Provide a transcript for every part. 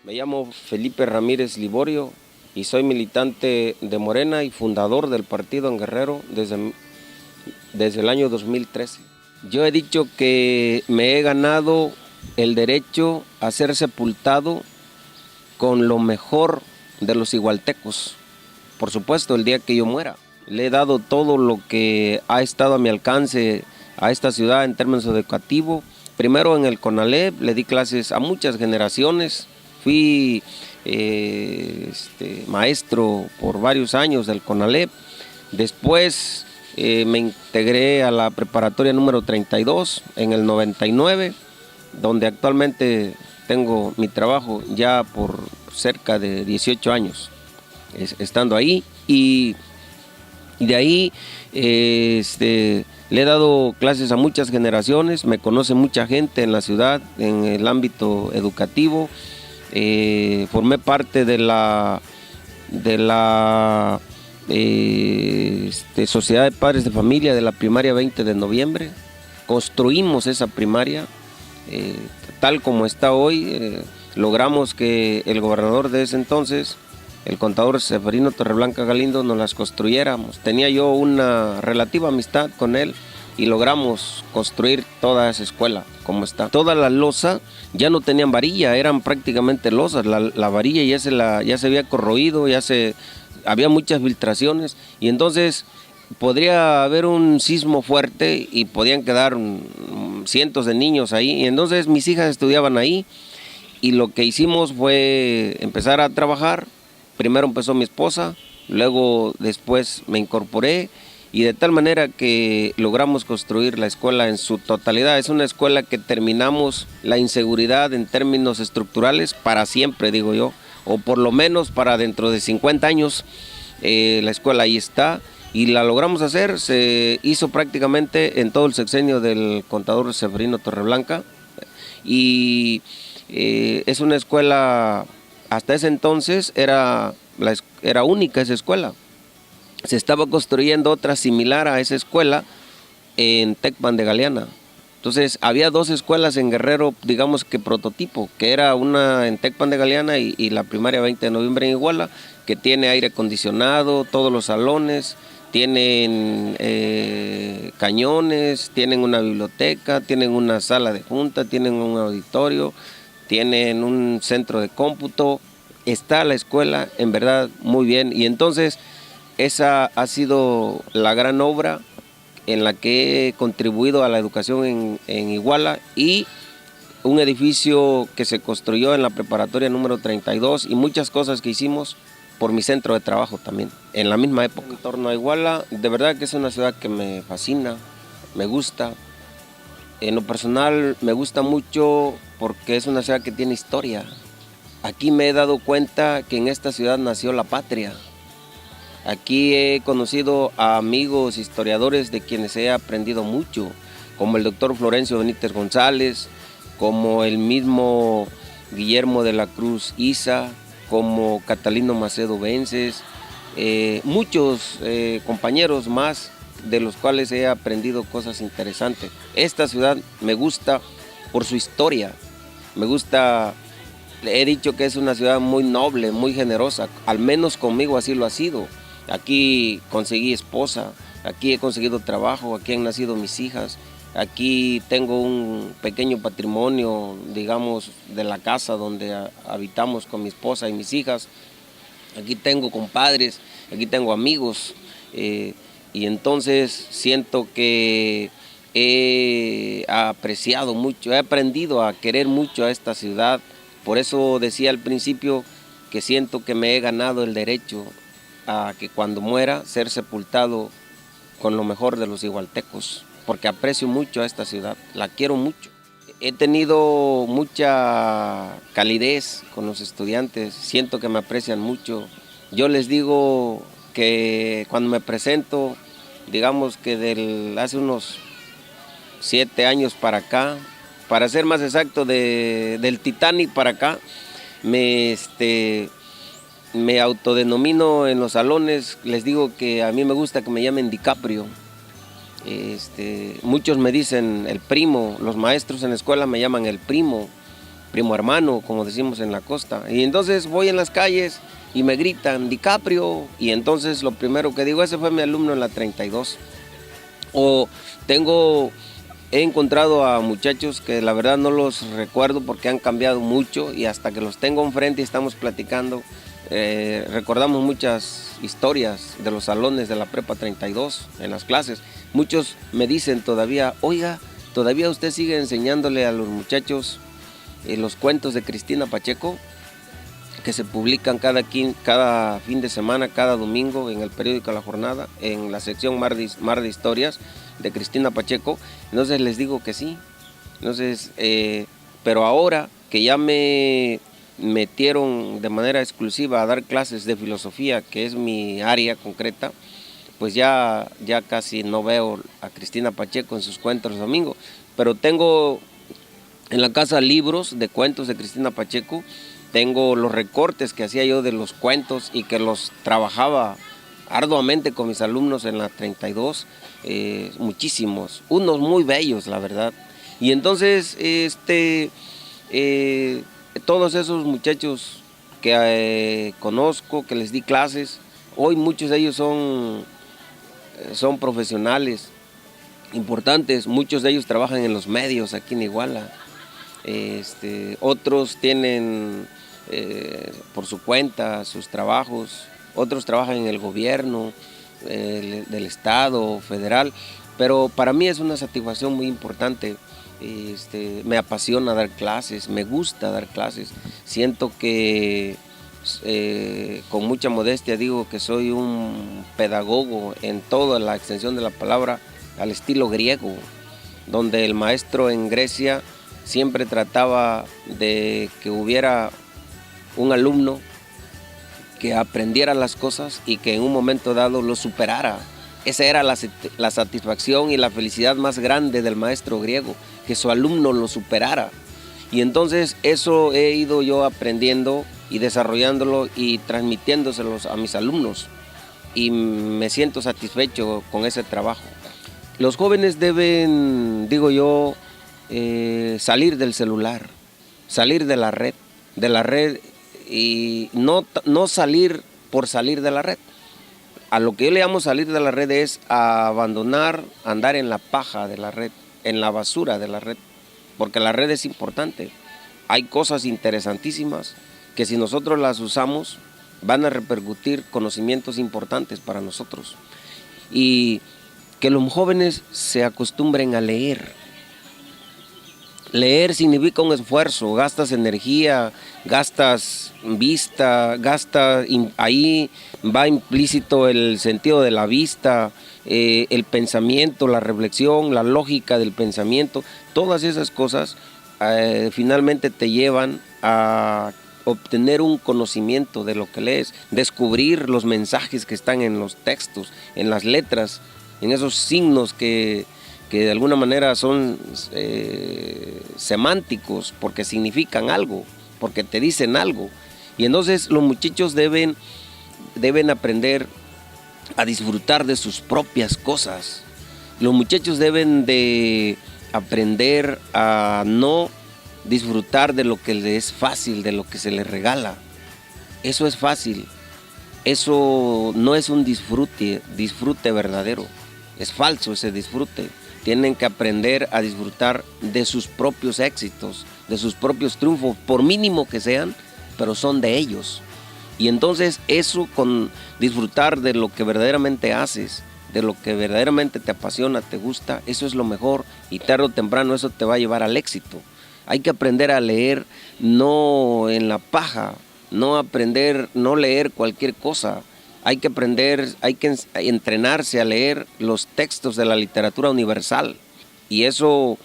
Me llamo Felipe Ramírez Liborio y soy militante de Morena y fundador del partido en Guerrero desde el año 2013. Yo he dicho que me he ganado el derecho a ser sepultado con lo mejor de los igualtecos. Por supuesto, el día que yo muera. Le he dado todo lo que ha estado a mi alcance a esta ciudad en términos educativos. Primero en el CONALEP, le di clases a muchas generaciones. Fui maestro por varios años del CONALEP. Después me integré a la preparatoria número 32 en el 99, donde actualmente tengo mi trabajo ya por cerca de 18 años estando ahí. Y de ahí le he dado clases a muchas generaciones, me conoce mucha gente en la ciudad, en el ámbito educativo. Formé parte de la Sociedad de Padres de Familia de la primaria 20 de noviembre. Construimos esa primaria tal como está hoy. Logramos que el gobernador de ese entonces, el contador Seferino Torreblanca Galindo, nos las construyéramos. Tenía yo una relativa amistad con él y logramos construir toda esa escuela como está. Toda la losa ya no tenían varilla, eran prácticamente losas. La varilla ya se había corroído, había muchas filtraciones y entonces podría haber un sismo fuerte y podían quedar cientos de niños ahí. Y entonces mis hijas estudiaban ahí y lo que hicimos fue empezar a trabajar. Primero empezó mi esposa, luego después me incorporé y de tal manera que logramos construir la escuela en su totalidad. Es una escuela que terminamos la inseguridad en términos estructurales para siempre, digo yo, o por lo menos para dentro de 50 años. La escuela ahí está y la logramos hacer. Se hizo prácticamente en todo el sexenio del contador Seferino Torreblanca y es una escuela. Hasta ese entonces era única esa escuela. Se estaba construyendo otra similar a esa escuela en Tecpan de Galeana. Entonces había dos escuelas en Guerrero, digamos que prototipo, que era una en Tecpan de Galeana y la primaria 20 de noviembre en Iguala, que tiene aire acondicionado, todos los salones, tienen cañones, tienen una biblioteca, tienen una sala de junta, tienen un auditorio, tienen un centro de cómputo. Está la escuela en verdad muy bien y entonces esa ha sido la gran obra en la que he contribuido a la educación en Iguala, y un edificio que se construyó en la preparatoria número 32 y muchas cosas que hicimos por mi centro de trabajo también, en la misma época. En torno a Iguala, de verdad que es una ciudad que me fascina, me gusta. En lo personal me gusta mucho porque es una ciudad que tiene historia. Aquí me he dado cuenta que en esta ciudad nació la patria. Aquí he conocido a amigos historiadores de quienes he aprendido mucho, como el doctor Florencio Benítez González, como el mismo Guillermo de la Cruz Isa, como Catalino Macedo Vences, muchos compañeros más de los cuales he aprendido cosas interesantes. Esta ciudad me gusta por su historia, me gusta. He dicho que es una ciudad muy noble, muy generosa, al menos conmigo así lo ha sido. Aquí conseguí esposa, aquí he conseguido trabajo, aquí han nacido mis hijas, aquí tengo un pequeño patrimonio, digamos, de la casa donde habitamos con mi esposa y mis hijas. Aquí tengo compadres, aquí tengo amigos, y entonces siento que he apreciado mucho, he aprendido a querer mucho a esta ciudad. Por eso decía al principio que siento que me he ganado el derecho a que cuando muera ser sepultado con lo mejor de los igualtecos, porque aprecio mucho a esta ciudad, la quiero mucho. He tenido mucha calidez con los estudiantes, siento que me aprecian mucho. Yo les digo que cuando me presento, digamos que hace unos 7 años para acá, para ser más exacto, del Titanic para acá, me autodenomino en los salones, les digo que a mí me gusta que me llamen DiCaprio. Muchos me dicen el primo, los maestros en la escuela me llaman el primo, primo hermano, como decimos en la costa. Y entonces voy en las calles y me gritan DiCaprio, y entonces lo primero que digo, ese fue mi alumno en la 32. O he encontrado a muchachos que la verdad no los recuerdo porque han cambiado mucho, y hasta que los tengo enfrente y estamos platicando, recordamos muchas historias de los salones de la prepa 32 en las clases. Muchos me dicen todavía, oiga, ¿todavía usted sigue enseñándole a los muchachos los cuentos de Cristina Pacheco, que se publican cada fin de semana, cada domingo en el periódico La Jornada, en la sección Mar de Historias de Cristina Pacheco? Entonces les digo que sí. Entonces, pero ahora que ya me metieron de manera exclusiva a dar clases de filosofía, que es mi área concreta, pues ya casi no veo a Cristina Pacheco en sus cuentos los domingos, pero tengo en la casa libros de cuentos de Cristina Pacheco. Tengo los recortes que hacía yo de los cuentos y que los trabajaba arduamente con mis alumnos en la 32, muchísimos, unos muy bellos, la verdad. Y entonces, todos esos muchachos que conozco, que les di clases, hoy muchos de ellos son profesionales importantes, muchos de ellos trabajan en los medios aquí en Iguala. Otros tienen por su cuenta sus trabajos, otros trabajan en el gobierno del estado, federal, pero para mí es una satisfacción muy importante. Me apasiona dar clases, me gusta dar clases, siento que con mucha modestia digo que soy un pedagogo en toda la extensión de la palabra, al estilo griego, donde el maestro en Grecia siempre trataba de que hubiera un alumno que aprendiera las cosas y que en un momento dado lo superara. Esa era la satisfacción y la felicidad más grande del maestro griego, que su alumno lo superara. Y entonces eso he ido yo aprendiendo y desarrollándolo y transmitiéndoselos a mis alumnos. Y me siento satisfecho con ese trabajo. Los jóvenes deben, digo yo, salir del celular, salir de la red y no salir por salir de la red. A lo que yo le llamo salir de la red es a abandonar, andar en la paja de la red, en la basura de la red, porque la red es importante. Hay cosas interesantísimas que si nosotros las usamos van a repercutir conocimientos importantes para nosotros. Y que los jóvenes se acostumbren a leer. Leer significa un esfuerzo, gastas energía, gastas vista, ahí va implícito el sentido de la vista, el pensamiento, la reflexión, la lógica del pensamiento. Todas esas cosas finalmente te llevan a obtener un conocimiento de lo que lees, descubrir los mensajes que están en los textos, en las letras, en esos signos que de alguna manera son semánticos, porque significan algo, porque te dicen algo. Y entonces los muchachos deben aprender a disfrutar de sus propias cosas. Los muchachos deben de aprender a no disfrutar de lo que les es fácil, de lo que se les regala. Eso es fácil. Eso no es un disfrute verdadero. Es falso ese disfrute. Tienen que aprender a disfrutar de sus propios éxitos, de sus propios triunfos, por mínimo que sean, pero son de ellos. Y entonces eso, con disfrutar de lo que verdaderamente haces, de lo que verdaderamente te apasiona, te gusta, eso es lo mejor, y tarde o temprano eso te va a llevar al éxito. Hay que aprender a leer no en la paja, no leer cualquier cosa. Hay que entrenarse a leer los textos de la literatura universal, y eso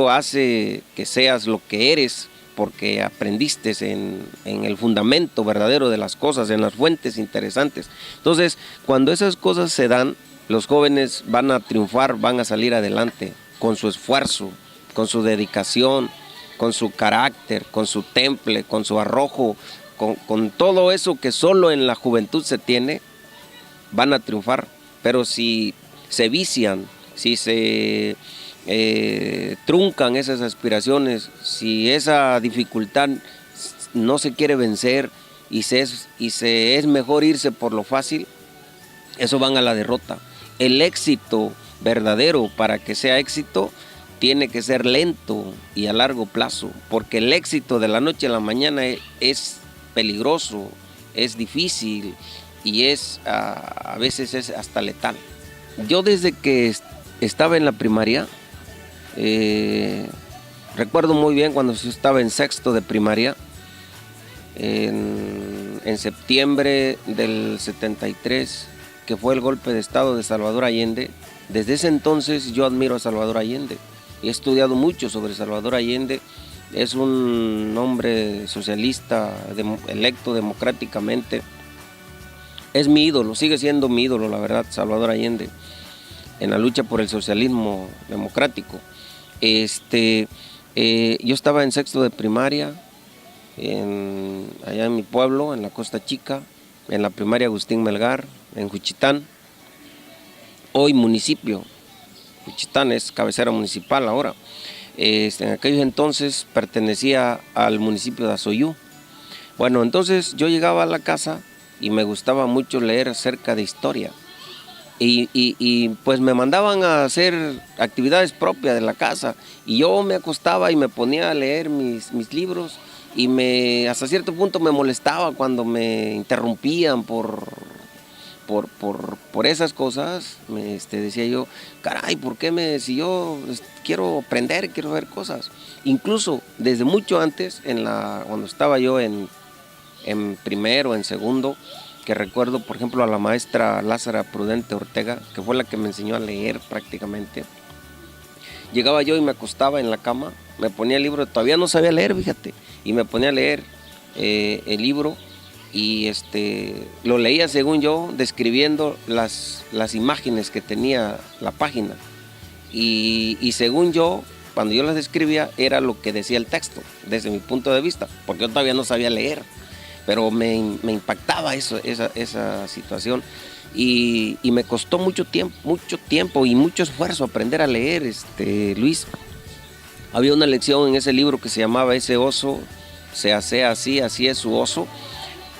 hace que seas lo que eres, porque aprendiste en el fundamento verdadero de las cosas, en las fuentes interesantes. Entonces, cuando esas cosas se dan, los jóvenes van a triunfar, van a salir adelante con su esfuerzo, con su dedicación, con su carácter, con su temple, con su arrojo, con todo eso que solo en la juventud se tiene, van a triunfar. Pero si se vician, si se truncan esas aspiraciones, si esa dificultad no se quiere vencer y se es mejor irse por lo fácil, eso van a la derrota. El éxito verdadero, para que sea éxito, tiene que ser lento y a largo plazo, porque el éxito de la noche a la mañana es peligroso, es difícil y a veces es hasta letal. Yo desde que estaba en la primaria, recuerdo muy bien cuando yo estaba en sexto de primaria, en septiembre del 73, que fue el golpe de estado de Salvador Allende. Desde ese entonces yo admiro a Salvador Allende. He estudiado mucho sobre Salvador Allende. Es un hombre socialista electo democráticamente. Es mi ídolo, sigue siendo mi ídolo, la verdad, Salvador Allende, en la lucha por el socialismo democrático. Yo estaba en sexto de primaria, allá en mi pueblo, en la Costa Chica, en la primaria Agustín Melgar, en Juchitán, hoy municipio. Juchitán es cabecera municipal ahora. En aquellos entonces pertenecía al municipio de Azoyú. Bueno, entonces yo llegaba a la casa y me gustaba mucho leer acerca de historia. Y pues me mandaban a hacer actividades propias de la casa y yo me acostaba y me ponía a leer mis libros y hasta cierto punto me molestaba cuando me interrumpían por esas cosas. Decía yo, caray, ¿por qué si yo quiero aprender, quiero ver cosas? Incluso desde mucho antes, cuando estaba yo en primero, en segundo, que recuerdo, por ejemplo, a la maestra Lázara Prudente Ortega, que fue la que me enseñó a leer prácticamente. Llegaba yo y me acostaba en la cama, me ponía el libro, todavía no sabía leer, fíjate, y me ponía a leer el libro y lo leía según yo, describiendo las imágenes que tenía la página. Y según yo, cuando yo las describía, era lo que decía el texto, desde mi punto de vista, porque yo todavía no sabía leer. Pero me impactaba esa situación y me costó mucho tiempo y mucho esfuerzo aprender a leer, Luis. Había una lección en ese libro que se llamaba Ese oso se hace así, así es su oso.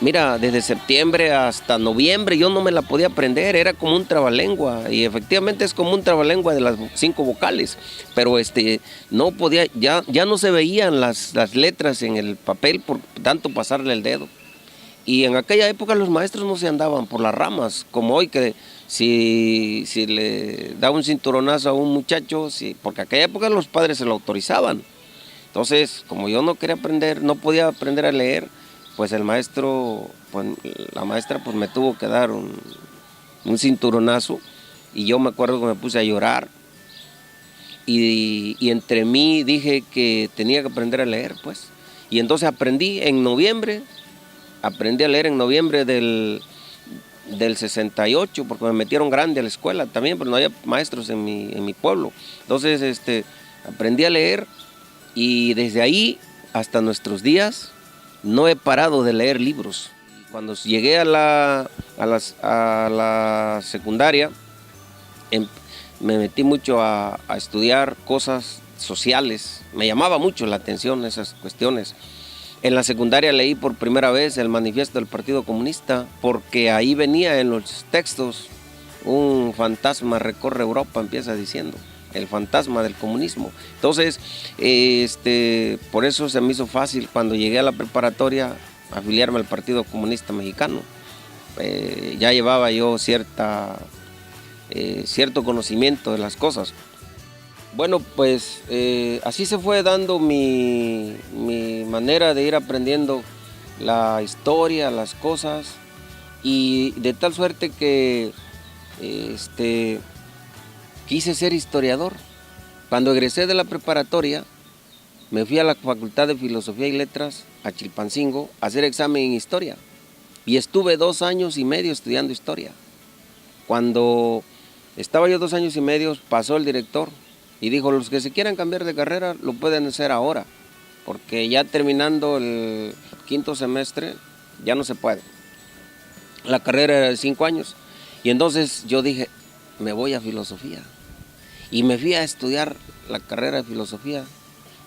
Mira, desde septiembre hasta noviembre yo no me la podía aprender, era como un trabalengua, y efectivamente es como un trabalengua de las 5 vocales, pero no podía, ya no se veían las letras en el papel por tanto pasarle el dedo. Y en aquella época los maestros no se andaban por las ramas, como hoy, que si le da un cinturonazo a un muchacho, porque en aquella época los padres se lo autorizaban. Entonces, como yo no quería aprender, no podía aprender a leer, pues la maestra pues me tuvo que dar un cinturonazo, y yo me acuerdo que me puse a llorar, y entre mí dije que tenía que aprender a leer, pues. Y entonces aprendí a leer en noviembre del 68, porque me metieron grande a la escuela también, pero no había maestros en mi pueblo. Entonces aprendí a leer, y desde ahí hasta nuestros días no he parado de leer libros. Cuando llegué a la secundaria, me metí mucho a estudiar cosas sociales. Me llamaba mucho la atención esas cuestiones. En la secundaria leí por primera vez el manifiesto del Partido Comunista, porque ahí venía en los textos: un fantasma recorre Europa, empieza diciendo, el fantasma del comunismo. Entonces, por eso se me hizo fácil cuando llegué a la preparatoria afiliarme al Partido Comunista Mexicano. Ya llevaba yo cierto conocimiento de las cosas. Bueno, pues así se fue dando mi manera de ir aprendiendo la historia, las cosas, y de tal suerte que quise ser historiador. Cuando egresé de la preparatoria, me fui a la Facultad de Filosofía y Letras, a Chilpancingo, a hacer examen en historia, y estuve 2 años y medio estudiando historia. Cuando estaba yo 2 años y medio, pasó el director y dijo: los que se quieran cambiar de carrera lo pueden hacer ahora, porque ya terminando el 5º semestre ya no se puede. La carrera era de 5 años. Y entonces yo dije: me voy a filosofía. y me fui a estudiar la carrera de filosofía.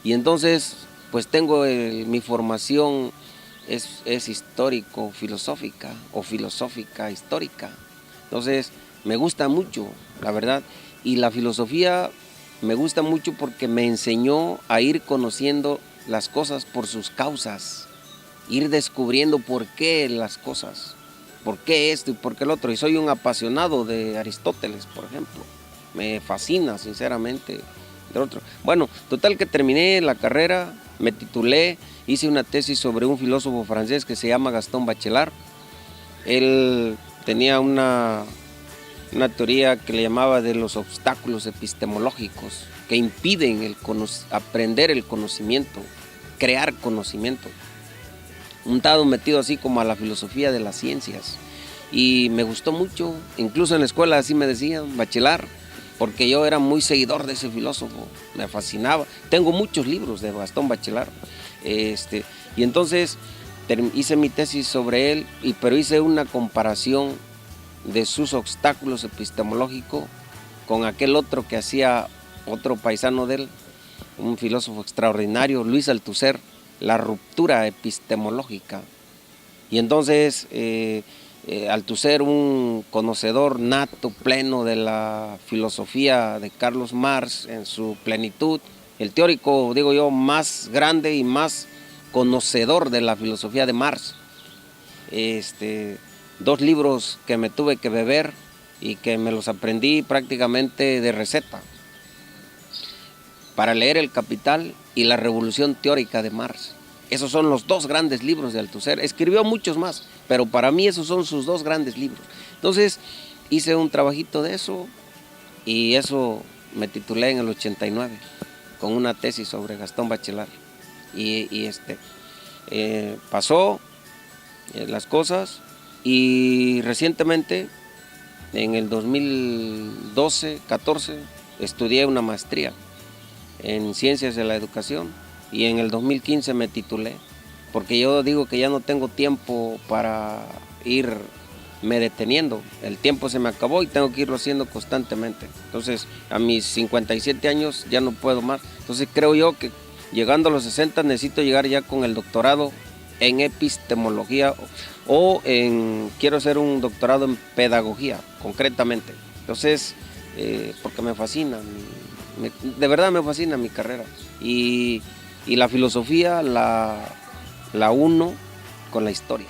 Y entonces, pues tengo mi formación es histórico-filosófica o filosófica-histórica. Entonces, me gusta mucho, la verdad. Y la filosofía me gusta mucho porque me enseñó a ir conociendo las cosas por sus causas, ir descubriendo por qué las cosas, por qué esto y por qué el otro. Y soy un apasionado de Aristóteles, por ejemplo. Me fascina, sinceramente. De otro. Bueno, total que terminé la carrera, me titulé, hice una tesis sobre un filósofo francés que se llama Gaston Bachelard. Él tenía una teoría que le llamaba de los obstáculos epistemológicos que impiden aprender el conocimiento, crear conocimiento. Un tanto metido así como a la filosofía de las ciencias. Y me gustó mucho, incluso en la escuela así me decían, Bachelard, porque yo era muy seguidor de ese filósofo, me fascinaba. Tengo muchos libros de Gaston Bachelard. Y entonces hice mi tesis sobre él, pero hice una comparación de sus obstáculos epistemológicos con aquel otro que hacía otro paisano de él, un filósofo extraordinario, Luis Althusser, la ruptura epistemológica. Y entonces Althusser, un conocedor nato, pleno de la filosofía de Carlos Marx en su plenitud, el teórico, digo yo, más grande y más conocedor de la filosofía de Marx. 2 libros que me tuve que beber y que me los aprendí prácticamente de receta para leer El Capital y La Revolución Teórica de Marx. Esos son los 2 grandes libros de Althusser. Escribió muchos más, pero para mí esos son sus 2 grandes libros. Entonces hice un trabajito de eso y eso me titulé en el 89 con una tesis sobre Gaston Bachelard. Pasó las cosas y recientemente, en el 2012-14, estudié una maestría en Ciencias de la Educación. Y en el 2015 me titulé, porque yo digo que ya no tengo tiempo para irme deteniendo. El tiempo se me acabó y tengo que irlo haciendo constantemente. Entonces, a mis 57 años ya no puedo más. Entonces, creo yo que llegando a los 60 necesito llegar ya con el doctorado en epistemología quiero hacer un doctorado en pedagogía, concretamente. Entonces, porque me fascina, de verdad me fascina mi carrera. Y la filosofía la uno con la historia.